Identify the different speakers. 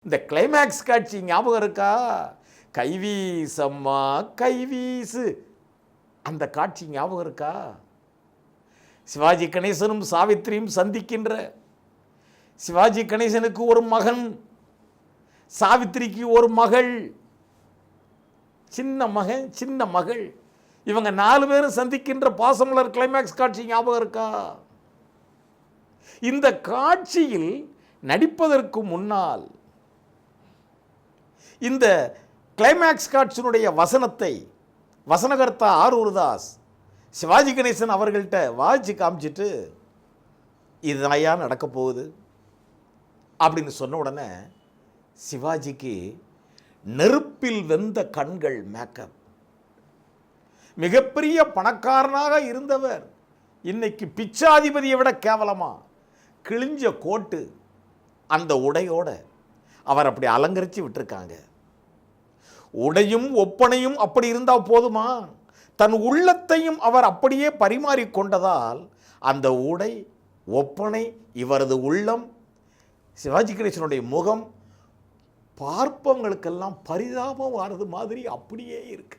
Speaker 1: இந்த கிளைமேக்ஸ் காட்சி ஞாபகம் இருக்கா? கைவீசம்மா கைவீசு, அந்த காட்சி ஞாபகம் இருக்கா? சிவாஜி கணேசனும் சாவித்திரியும் சந்திக்கின்ற, சிவாஜி கணேசனுக்கு ஒரு மகன், சாவித்திரிக்கு ஒரு மகள், சின்ன மகன் சின்ன மகள், இவங்க 4 பேரும் சந்திக்கின்ற பாசமலர் கிளைமேக்ஸ் காட்சி ஞாபகம் இருக்கா? இந்த காட்சியில் நடிப்பதற்கு முன்னால் இந்த கிளைமேக்ஸ் காட்சியினுடைய வசனத்தை வசனகர்த்தா ஆரூர்தாஸ் சிவாஜி கணேசன் அவர்கள்ட்ட வாட்சி காமிச்சிட்டு, இதுதாயா நடக்க போகுது அப்படின்னு சொன்ன உடனே சிவாஜிக்கு நெருப்பில் வெந்த கண்கள் மேக்கப். மிகப்பெரிய பணக்காரனாக இருந்தவர் இன்னைக்கு பிச்சாதிபதியை விட கேவலமா கிழிஞ்ச கோட்டு அந்த உடையோட அவர் அப்படி அலங்கரித்து விட்டுருக்காங்க. உடையும் ஒப்பனையும் அப்படி இருந்தால் போதுமா? தன் உள்ளத்தையும் அவர் அப்படியே பரிமாறிக்கொண்டதால் அந்த உடை, ஒப்பனை, இவரது உள்ளம், சிவாஜி கணேசனுடைய முகம் பார்ப்பவங்களுக்கெல்லாம் பரிதாபம் வாரது மாதிரி அப்படியே இருக்கு.